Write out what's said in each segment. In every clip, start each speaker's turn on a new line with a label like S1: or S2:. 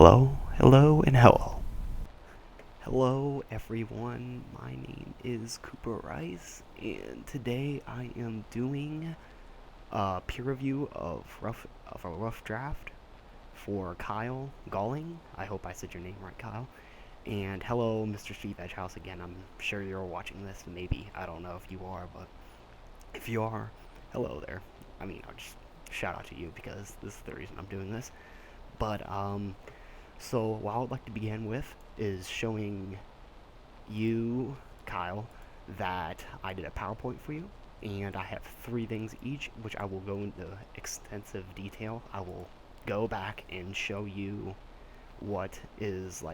S1: Hello, hello, and hello. Hello, everyone. My name is Cooper Rice, and today I am doing a peer review of a rough draft for Kyle Galling. I hope I said your name right, Kyle. And hello, Mr. Steve Edgehouse again. I'm sure you're watching this. Maybe I don't know if you are, but if you are, hello there. I mean, I'll just shout out to you because this is the reason I'm doing this. But so what I would like to begin with is showing you, Kyle, that I did a PowerPoint for you, and I have three things each, which I will go into extensive detail. I will go back and show you what is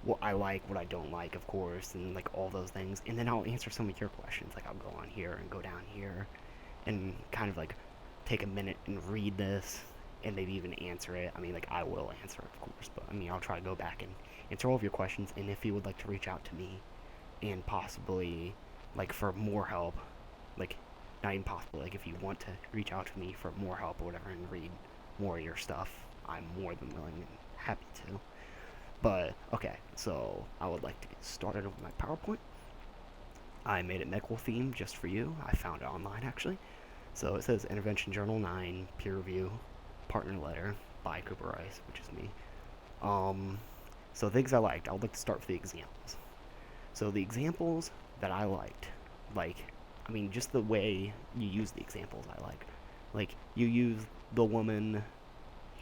S1: what I like, what I don't like, of course, and like all those things, and then I'll answer some of your questions. Like I'll go on here and go down here, and kind of like take a minute and read this, and maybe even answer it. I mean, like I will answer it, of course, but I mean I'll try to go back and answer all of your questions. And if you would like to reach out to me and possibly like for more help, like not even possible, like if you want to reach out to me for more help or whatever and read more of your stuff, I'm more than willing and happy to. But okay, so I would like to get started with my PowerPoint. I made it medical themed just for you. I found it online actually. So it says Intervention Journal 9 peer review partner letter by Cooper Rice, which is me. Um, so things I liked. I would like to start with the examples. So the examples that I liked, I mean, just the way you use the examples I like. Like, you use the woman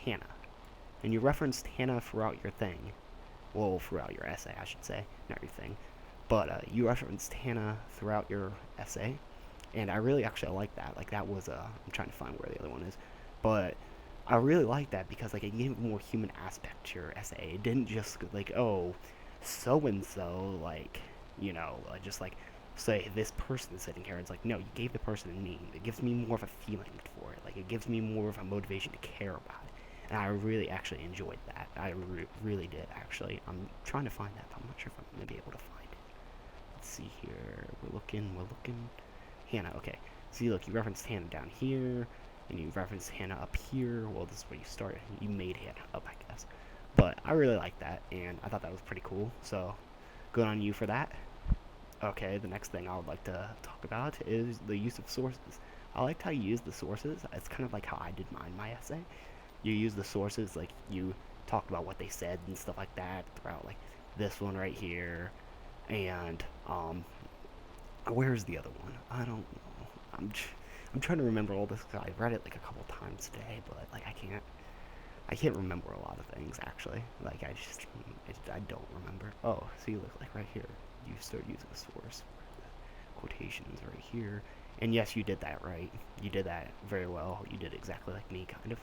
S1: Hannah, and you referenced Hannah throughout your thing. Well, throughout your essay, I should say, not your thing. But you referenced Hannah throughout your essay, and I really actually like that. Like, that was, I'm trying to find where the other one is. But I really like that because, like, it gave a more human aspect to your essay. It didn't just, like, oh, so and so, like, just like say this person is sitting here. It's like, no, you gave the person a name. It gives me more of a feeling for it. Like, it gives me more of a motivation to care about it. And I really actually enjoyed that. I really did, actually. I'm trying to find that, but I'm not sure if I'm going to be able to find it. Let's see here. We're looking. Hannah, okay. See, look, you referenced Hannah down here, and you referenced Hannah up here. Well, this is where you started. You made Hannah up, I guess. But I really like that, and I thought that was pretty cool. So, good on you for that. Okay, the next thing I would like to talk about is the use of sources. I liked how you use the sources. It's kind of like how I did my essay. You use the sources, like you talked about what they said and stuff like that throughout, like this one right here, and where's the other one? I don't know. I'm trying to remember all this because I read it like a couple times today, but like I can't remember a lot of things actually. Like I don't remember. Oh, see, look, like right here, you start using a source. Quotations right here, and yes, you did that right. You did that very well. You did exactly like me, kind of.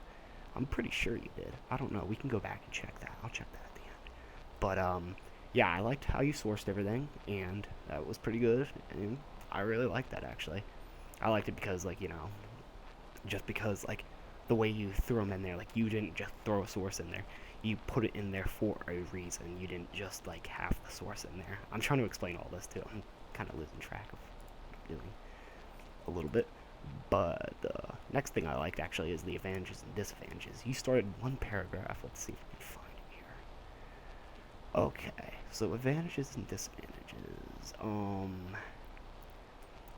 S1: I'm pretty sure you did. I don't know. We can go back and check that. I'll check that at the end. But yeah, I liked how you sourced everything, and that was pretty good. And I really liked that actually. I liked it because just because like the way you threw them in there, like you didn't just throw a source in there. You put it in there for a reason. You didn't just like have the source in there. I'm trying to explain all this too. I'm kind of losing track of what I'm doing a little bit. But the next thing I liked actually is the advantages and disadvantages. You started one paragraph. Let's see if we can find it here. Okay, so advantages and disadvantages.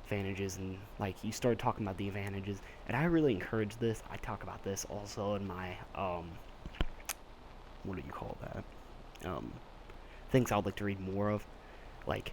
S1: Advantages, and like you started talking about the advantages, and I really encourage this. I talk about this also in my what do you call that? Things I would like to read more of. Like,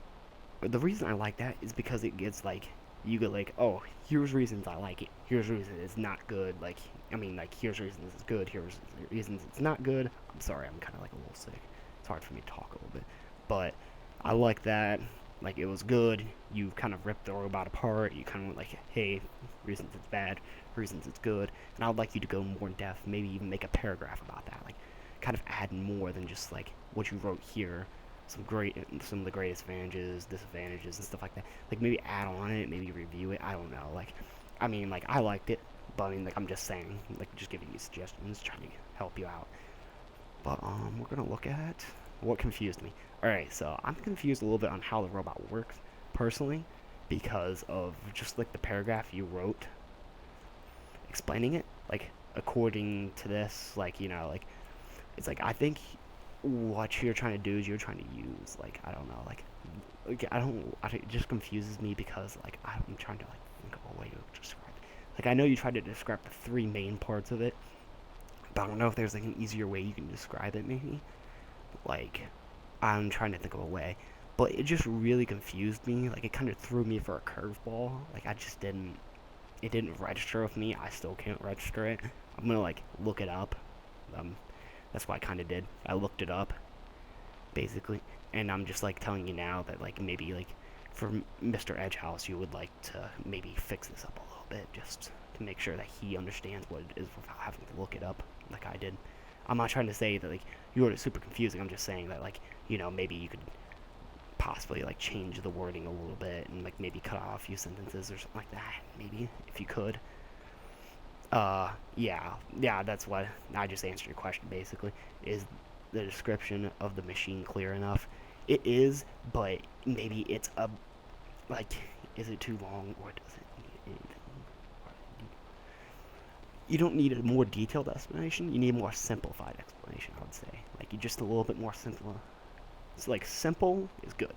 S1: the reason I like that is because it gets like you get like, oh, here's reasons I like it. Here's reasons it's not good. Like, I mean, like here's reasons it's good. Here's reasons it's not good. I'm sorry, I'm kind of like a little sick. It's hard for me to talk a little bit, but I like that. Like, it was good. You kind of ripped the robot apart. You kind of went like, hey, reasons it's bad, reasons it's good, and I would like you to go more in depth. Maybe even make a paragraph about that. Like, kind of add more than just like what you wrote here. Some of the greatest advantages, disadvantages, and stuff like that. Like, maybe add on it, maybe review it. I don't know. Like, I mean, like, I liked it, but I mean, like, I'm just saying, like, just giving you suggestions, trying to help you out. But we're gonna look at what confused me. All right, so I'm confused a little bit on how the robot works personally, because of just like the paragraph you wrote explaining it. Like, according to this, like, like it's like I think what you're trying to do is you're trying to use, like, I don't know, like it just confuses me because, like, I'm trying to, like, think of a way to describe it. Like, I know you tried to describe the three main parts of it, but I don't know if there's, like, an easier way you can describe it, maybe. Like, I'm trying to think of a way. But it just really confused me. Like, it kind of threw me for a curveball. Like, it didn't register with me. I still can't register it. I'm gonna, like, look it up. Um, that's what I kind of did. I looked it up, basically. And I'm just, like, telling you now that, like, maybe, like, for Mr. Edgehouse, you would like to maybe fix this up a little bit, just to make sure that he understands what it is without having to look it up like I did. I'm not trying to say that, like, you wrote it super confusing. I'm just saying that, like, maybe you could possibly, like, change the wording a little bit and, like, maybe cut off a few sentences or something like that, maybe, if you could. Yeah, that's what I just answered your question, basically. Is the description of the machine clear enough? It is, but maybe it's like, is it too long, or does it need anything? You don't need a more detailed explanation, you need a more simplified explanation, I would say. Like, you just a little bit more simple. It's like, simple is good.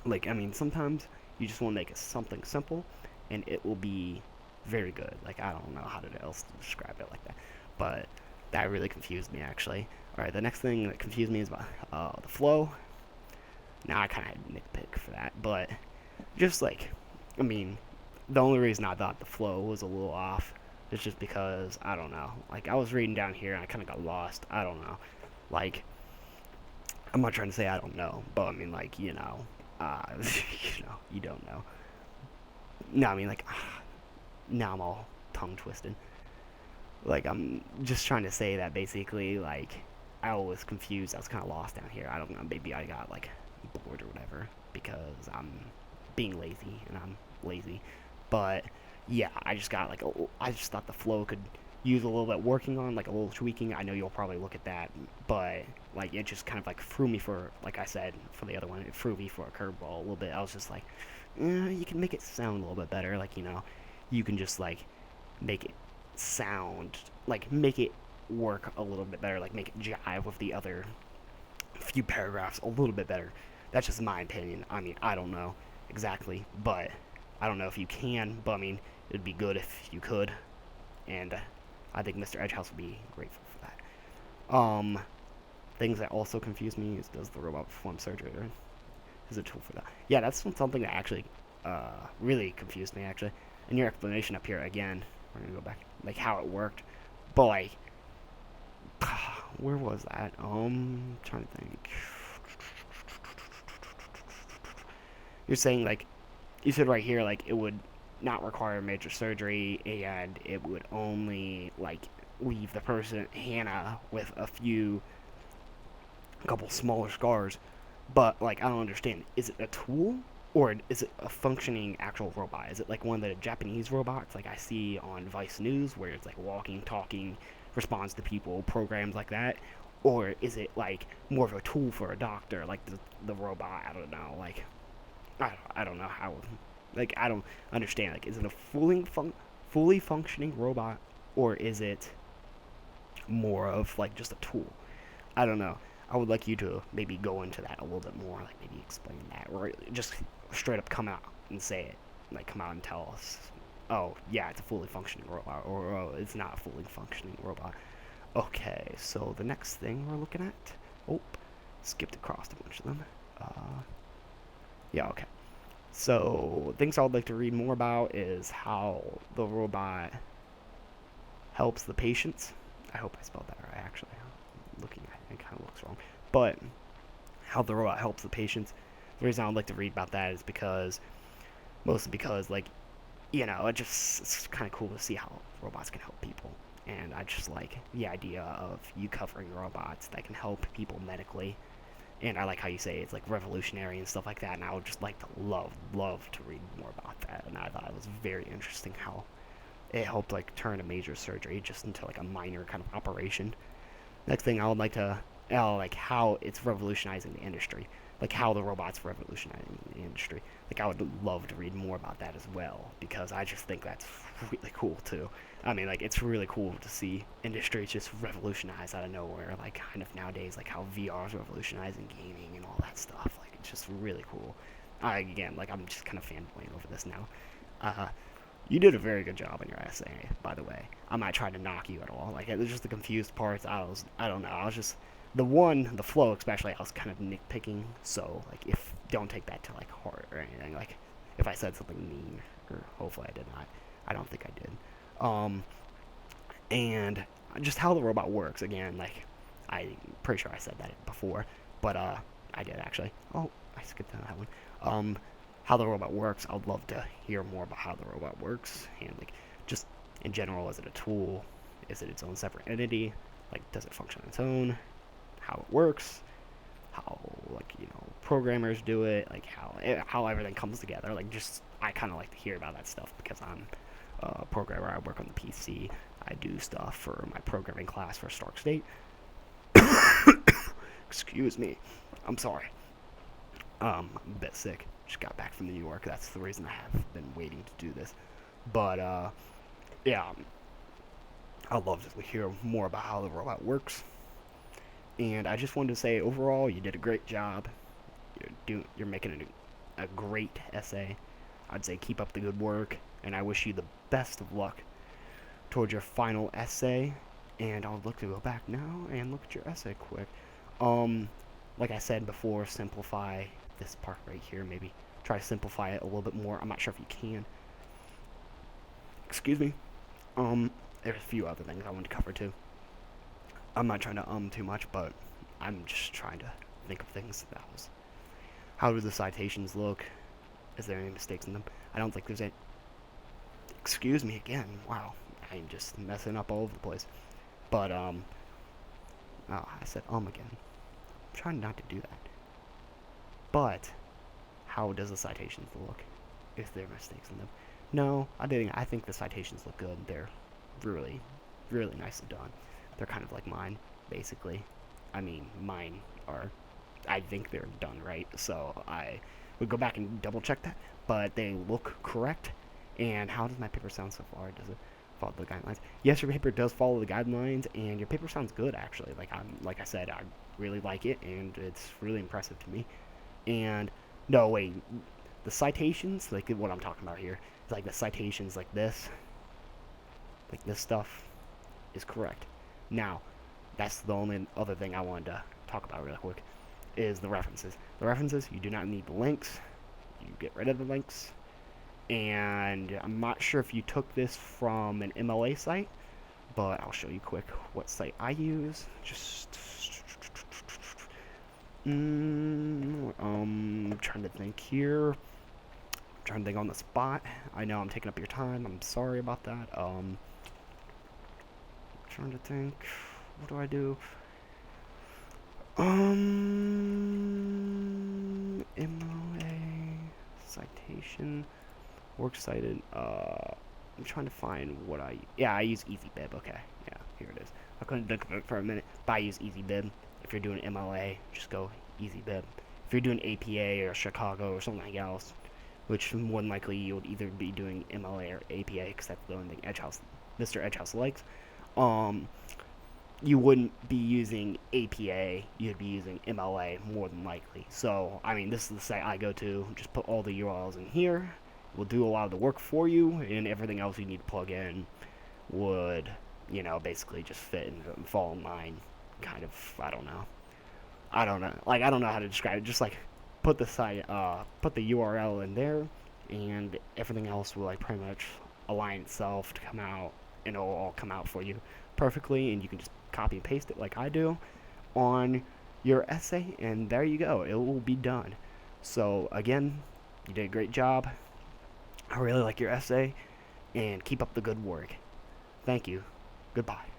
S1: Like, I mean, sometimes you just want to make it something simple, and it will be very good. Like, I don't know how else to describe it like that, but that really confused me, actually. All right, the next thing that confused me is about the flow. Now I kind of had to nitpick for that, but just, like, I mean, the only reason I thought the flow was a little off is just because, I don't know. Like, I was reading down here and I kind of got lost. I don't know. Like, I'm not trying to say I don't know, but I mean, like, you don't know. No, I mean, like, now I'm all tongue twisted. Like, I'm just trying to say that basically, like, I was confused. I was kind of lost down here. I don't know. Maybe I got, like, bored or whatever because I'm being lazy and I'm lazy. But yeah, I just got, like, I just thought the flow could use a little bit working on, like, a little tweaking. I know you'll probably look at that, but, like, it just kind of, like, threw me for, like I said, for the other one, it threw me for a curveball a little bit. I was just like, you can make it sound a little bit better. Like, you can just, like, make it sound, like, make it work a little bit better, like, make it jive with the other few paragraphs a little bit better. That's just my opinion. I mean, I don't know exactly, but I don't know if you can, but I mean, it'd be good if you could, and I think Mr. Edgehouse would be grateful for that. Things that also confuse me is, does the robot perform surgery, or is it a tool for that? Yeah, that's something that actually really confused me, actually. And your explanation up here, again, we're gonna go back, like, how it worked, but, like, where was that? Trying to think. You're saying, like, you said right here, like, it would not require major surgery, and it would only, like, leave the person, Hannah, with a couple smaller scars. But, like, I don't understand. Is it a tool, or is it a functioning actual robot? Is it like one of the Japanese robots, like I see on Vice News, where it's like walking, talking, responds to people, programs like that? Or is it like more of a tool for a doctor, like the robot? I don't know. Like, I don't know how. Like, I don't understand. Like, is it a fully functioning robot, or is it more of, like, just a tool? I don't know. I would like you to maybe go into that a little bit more, like, maybe explain that, or just straight up come out and say it. Like, come out and tell us, oh, yeah, it's a fully functioning robot, or, oh, it's not a fully functioning robot. Okay, so the next thing we're looking at, oh, skipped across a bunch of them. Yeah, okay. So, things I would like to read more about is how the robot helps the patients. I hope I spelled that right, actually. Looking at it, it kind of looks wrong. But how the robot helps the patients. The reason I would like to read about that is mostly because, like, it's kind of cool to see how robots can help people. And I just like the idea of you covering robots that can help people medically. And I like how you say it's, like, revolutionary and stuff like that. And I would just like to love to read more about that. And I thought it was very interesting how it helped, like, turn a major surgery just into, like, a minor kind of operation. Next thing I would like to, like, how it's revolutionizing the industry. like how the robots revolutionizing the industry. Like I would love to read more about that as well because I just think that's really cool too. I mean, like it's really cool to see industries just revolutionize out of nowhere. Like kind of nowadays, like how VR is revolutionizing gaming and all that stuff. Like it's just really cool. Again, like I'm just kind of fanboying over this now. Uh, you did a very good job in your essay, by the way. I'm not trying to knock you at all. Like it was just the confused parts. I don't know. I was just the flow especially. I was kind of nitpicking. So like, if don't take that to like heart or anything. Like if I said something mean, or hopefully I did not. I don't think I did. Um, and just how the robot works. Again, like I'm pretty sure I said that before, but I did actually. Oh, I skipped that one. Um, how the robot works. I'd love to hear more about how the robot works and like just in general. Is it a tool? Is it its own separate entity? Like, does it function on its own? How it works? How like programmers do it? Like how everything comes together? Like just I kind of like to hear about that stuff because I'm a programmer. I work on the PC. I do stuff for my programming class for Stark State. Excuse me. I'm sorry. I'm a bit sick. Just got back from New York. That's the reason I have been waiting to do this. But yeah, I'd love to hear more about how the robot works. And I just wanted to say, overall, you did a great job. You're making a great essay. I'd say keep up the good work, and I wish you the best of luck towards your final essay. And I'll look to go back now and look at your essay quick. Like I said before, simplify this part right here. Maybe try to simplify it a little bit more. I'm not sure if you can. Excuse me. There's a few other things I want to cover too. I'm not trying to too much, but I'm just trying to think of things that was. How do the citations look? Is there any mistakes in them? I don't think there's any. Excuse me again. Wow, I'm just messing up all over the place. But oh, I said again. I'm trying not to do that. But how does the citations look? Is there mistakes in them? No, I didn't. I think the citations look good. They're really, really nicely done. They're kind of like mine, basically. I mean, mine are. I think they're done right, so I would go back and double check that. But they look correct. And how does my paper sound so far? Does it follow the guidelines? Yes, your paper does follow the guidelines, and your paper sounds good actually. Like I said, I really like it, and it's really impressive to me. And no, wait, the citations, like what I'm talking about here, is like the citations like this stuff is correct. Now, that's the only other thing I wanted to talk about really quick, is the references. The references, you do not need the links. You get rid of the links. And I'm not sure if you took this from an MLA site, but I'll show you quick what site I use. Just trying to think here. I'm trying to think on the spot. I know I'm taking up your time. I'm sorry about that. Trying to think. What do I do? MLA citation. Works cited. I'm trying to find what I use EasyBib. Okay, yeah, here it is. I couldn't think of it for a minute, but I use EasyBib. If you're doing MLA, just go EasyBib. If you're doing APA or Chicago or something else, which more than likely you would either be doing MLA or APA, because that's the only thing Mr. Edgehouse likes. You wouldn't be using APA, you'd be using MLA more than likely. So, I mean, this is the site I go to. Just put all the URLs in here. We'll do a lot of the work for you, and everything else you need to plug in would, basically just fit and fall in line. Kind of, I don't know. Like, I don't know how to describe it. Just like put the site, put the URL in there, and everything else will like pretty much align itself to come out, and it'll all come out for you perfectly, and you can just copy and paste it like I do on your essay, and there you go. It will be done. So again, you did a great job. I really like your essay, and keep up the good work. Thank you. Goodbye.